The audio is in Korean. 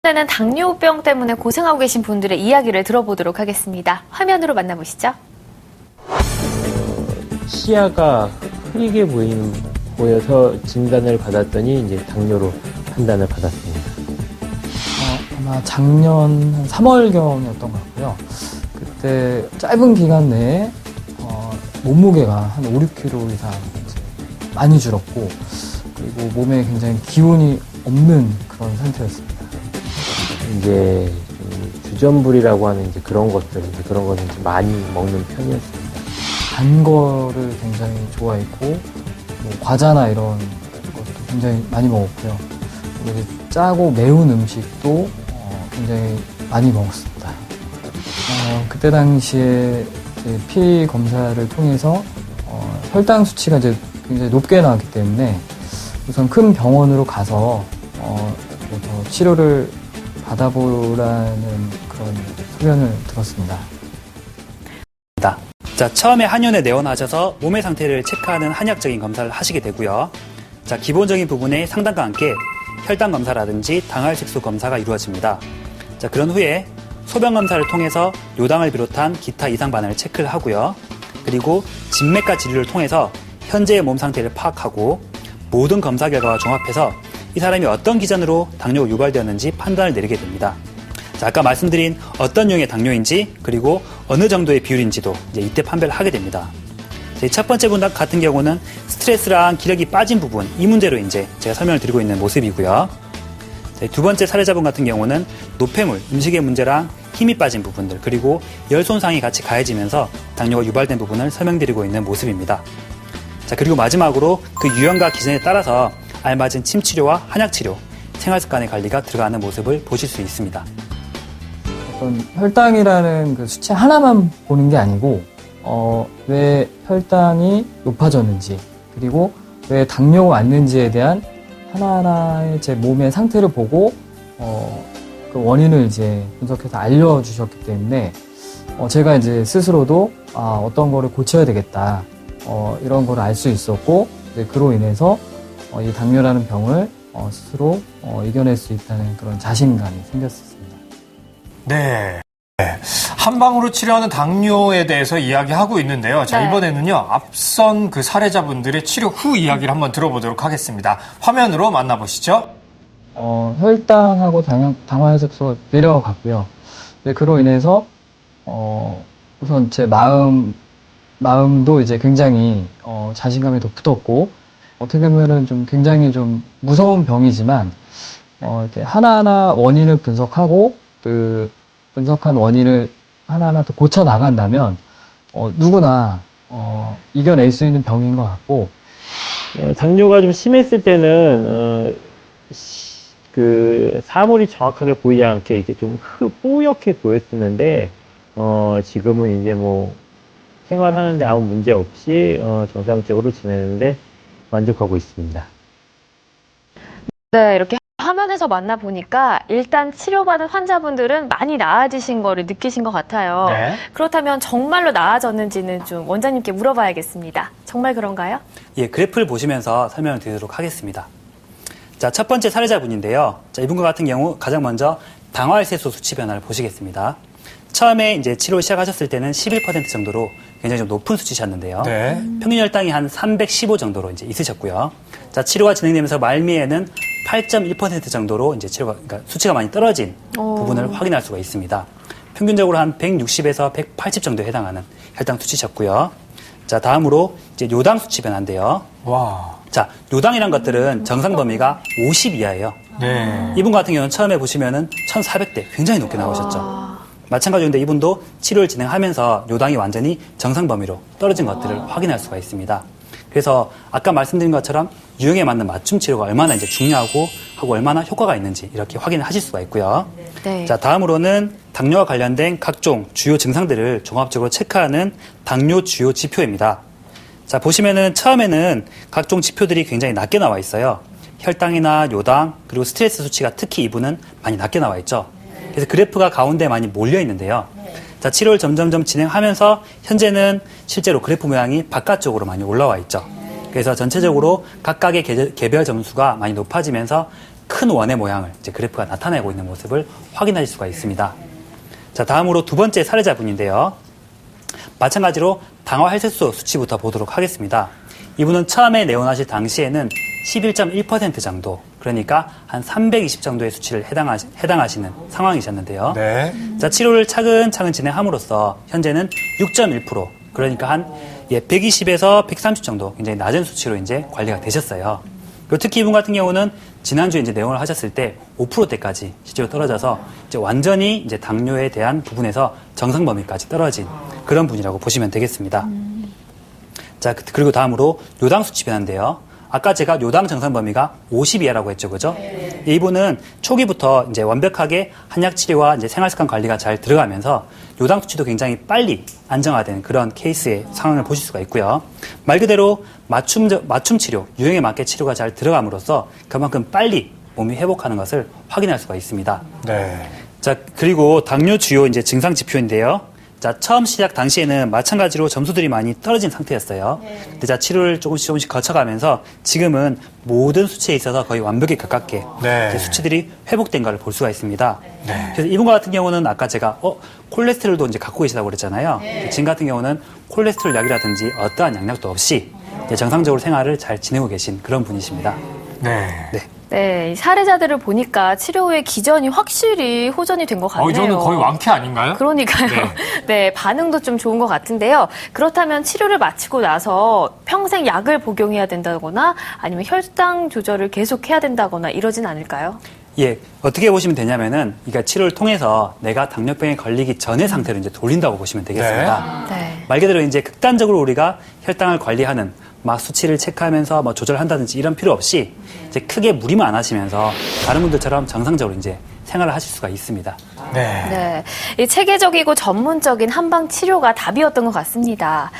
이번에는 당뇨병 때문에 고생하고 계신 분들의 이야기를 들어보도록 하겠습니다. 화면으로 만나보시죠. 시야가 흐리게 보여서 진단을 받았더니 이제 당뇨로 판단을 받았습니다. 아마 작년 한 3월경이었던 것 같고요. 그때 짧은 기간 내에 몸무게가 한 5, 6kg 이상 이제 많이 줄었고, 그리고 몸에 굉장히 기운이 없는 그런 상태였습니다. 이제 주전부리라고 하는 이제 그런 것들, 그런 것을 좀 많이 먹는 편이었습니다. 단 거를 굉장히 좋아했고, 뭐 과자나 이런 것도 굉장히 많이 먹었고요. 그리고 이제 짜고 매운 음식도 굉장히 많이 먹었습니다. 그때 당시에 이제 피 검사를 통해서 혈당 수치가 이제 굉장히 높게 나왔기 때문에 우선 큰 병원으로 가서 더 치료를 받아보라는 그런 소견을 들었습니다. 자, 처음에 한의원에 내원하셔서 몸의 상태를 체크하는 한의학적인 검사를 하시게 되고요. 자, 기본적인 부분에 상담과 함께 혈당 검사라든지 당활색소 검사가 이루어집니다. 자, 그런 후에 소변 검사를 통해서 요당을 비롯한 기타 이상 반응을 체크를 하고요. 그리고 진맥과 진료를 통해서 현재의 몸 상태를 파악하고 모든 검사 결과와 종합해서 이 사람이 어떤 기전으로 당뇨가 유발되었는지 판단을 내리게 됩니다. 자, 아까 말씀드린 어떤 유형의 당뇨인지 그리고 어느 정도의 비율인지도 이제 이때 판별을 하게 됩니다. 첫 번째 분 같은 경우는 스트레스랑 기력이 빠진 부분, 이 문제로 이제 제가 설명을 드리고 있는 모습이고요. 두 번째 사례자분 같은 경우는 노폐물, 음식의 문제랑 힘이 빠진 부분들, 그리고 열 손상이 같이 가해지면서 당뇨가 유발된 부분을 설명드리고 있는 모습입니다. 자, 그리고 마지막으로 그 유형과 기전에 따라서 알맞은 침 치료와 한약 치료, 생활 습관의 관리가 들어가는 모습을 보실 수 있습니다. 어떤 혈당이라는 그 수치 하나만 보는 게 아니고 왜 혈당이 높아졌는지, 그리고 왜 당뇨가 왔는지에 대한 하나하나의 제 몸의 상태를 보고 그 원인을 이제 분석해서 알려주셨기 때문에 제가 이제 스스로도 어떤 거를 고쳐야 되겠다, 이런 거를 알 수 있었고, 그로 인해서 이 당뇨라는 병을 스스로 이겨낼 수 있다는 그런 자신감이 생겼습니다. 네. 한방으로 치료하는 당뇨에 대해서 이야기하고 있는데요. 자, 네. 이번에는요, 앞선 그 사례자분들의 치료 후 이야기를 한번 들어보도록 하겠습니다. 화면으로 만나보시죠. 혈당하고 당화혈색소가 내려갔고요. 그로 인해서 우선 제 마음도 이제 굉장히 자신감이 더 붙었고, 어떻게 보면은 좀 굉장히 좀 무서운 병이지만 이렇게 하나하나 원인을 분석하고 그 분석한 원인을 하나하나 더 고쳐 나간다면 누구나 이겨낼 수 있는 병인 것 같고, 당뇨가 좀 심했을 때는 그 사물이 정확하게 보이지 않게 이렇게 좀 뿌옇게 보였었는데 지금은 이제 뭐 생활하는데 아무 문제 없이 정상적으로 지내는데 만족하고 있습니다. 네, 이렇게 화면에서 만나보니까 일단 치료받은 환자분들은 많이 나아지신 거를 느끼신 것 같아요. 네. 그렇다면 정말로 나아졌는지는 좀 원장님께 물어봐야겠습니다. 정말 그런가요? 예, 그래프를 보시면서 설명을 드리도록 하겠습니다. 자, 첫 번째 사례자분인데요. 자, 이분과 같은 경우 가장 먼저 당화혈색소 수치 변화를 보시겠습니다. 처음에 이제 치료를 시작하셨을 때는 11% 정도로 굉장히 좀 높은 수치셨는데요. 네. 평균 혈당이 한 315 정도로 이제 있으셨고요. 자, 치료가 진행되면서 말미에는 8.1% 정도로 이제 그러니까 수치가 많이 떨어진 부분을 확인할 수가 있습니다. 평균적으로 한 160에서 180 정도에 해당하는 혈당 수치셨고요. 자, 다음으로 이제 요당 수치 변화인데요. 와. 자, 요당이란 것들은 정상 범위가 50 이하예요. 네. 이분 같은 경우는 처음에 보시면은 1400대 굉장히 높게 나오셨죠. 마찬가지인데 이분도 치료를 진행하면서 요당이 완전히 정상 범위로 떨어진 것들을 확인할 수가 있습니다. 그래서 아까 말씀드린 것처럼 유형에 맞는 맞춤 치료가 얼마나 이제 중요하고 하고 얼마나 효과가 있는지 이렇게 확인을 하실 수가 있고요. 네. 자, 다음으로는 당뇨와 관련된 각종 주요 증상들을 종합적으로 체크하는 당뇨 주요 지표입니다. 자, 보시면은 처음에는 각종 지표들이 굉장히 낮게 나와 있어요. 혈당이나 요당, 그리고 스트레스 수치가 특히 이분은 많이 낮게 나와 있죠. 그래서 그래프가 가운데 많이 몰려 있는데요. 자, 치료를 점점점 진행하면서 현재는 실제로 그래프 모양이 바깥쪽으로 많이 올라와 있죠. 그래서 전체적으로 각각의 개별 점수가 많이 높아지면서 큰 원의 모양을 이제 그래프가 나타내고 있는 모습을 확인하실 수가 있습니다. 자, 다음으로 두 번째 사례자분인데요. 마찬가지로 당화 혈색소 수치부터 보도록 하겠습니다. 이분은 처음에 내원하실 당시에는 11.1% 정도, 그러니까 한 320 정도의 수치를 해당하시는 상황이셨는데요. 네. 자, 치료를 차근차근 진행함으로써 현재는 6.1%, 그러니까 한 120에서 130 정도 굉장히 낮은 수치로 이제 관리가 되셨어요. 그리고 특히 이분 같은 경우는 지난주에 이제 내원을 하셨을 때 5%대까지 실제로 떨어져서 이제 완전히 이제 당뇨에 대한 부분에서 정상 범위까지 떨어진 그런 분이라고 보시면 되겠습니다. 자, 그리고 다음으로 요당 수치 변화인데요. 아까 제가 요당 정상 범위가 50 이하라고 했죠, 그죠? 이분은 초기부터 이제 완벽하게 한약 치료와 이제 생활 습관 관리가 잘 들어가면서 요당 수치도 굉장히 빨리 안정화된 그런 케이스의 상황을 보실 수가 있고요. 말 그대로 맞춤 치료, 유행에 맞게 치료가 잘 들어감으로써 그만큼 빨리 몸이 회복하는 것을 확인할 수가 있습니다. 네. 자, 그리고 당뇨 주요 이제 증상 지표인데요. 자, 처음 시작 당시에는 마찬가지로 점수들이 많이 떨어진 상태였어요. 근데 자, 치료를 조금씩 거쳐가면서 지금은 모든 수치에 있어서 거의 완벽에 가깝게 네. 이제 수치들이 회복된 걸 볼 수가 있습니다. 네. 그래서 이분 같은 경우는 아까 제가 콜레스테롤도 이제 갖고 계시다고 그랬잖아요. 지금 같은 경우는 콜레스테롤 약이라든지 어떠한 양약도 없이 이제 정상적으로 생활을 잘 지내고 계신 그런 분이십니다. 네. 네. 네, 이 사례자들을 보니까 치료 후에 기전이 확실히 호전이 된 것 같네요. 이거는 거의 완쾌 아닌가요? 그러니까요. 네. 네, 반응도 좀 좋은 것 같은데요. 그렇다면 치료를 마치고 나서 평생 약을 복용해야 된다거나 아니면 혈당 조절을 계속해야 된다거나 이러진 않을까요? 예, 어떻게 보시면 되냐면은, 그러니까 치료를 통해서 내가 당뇨병에 걸리기 전의 상태로 이제 돌린다고 보시면 되겠습니다. 네. 말 그대로 이제 극단적으로 우리가 혈당을 관리하는 막 수치를 체크하면서 뭐 조절한다든지 이런 필요 없이 이제 크게 무리만 안 하시면서 다른 분들처럼 정상적으로 이제 생활을 하실 수가 있습니다. 네. 네, 이 체계적이고 전문적인 한방 치료가 답이었던 것 같습니다.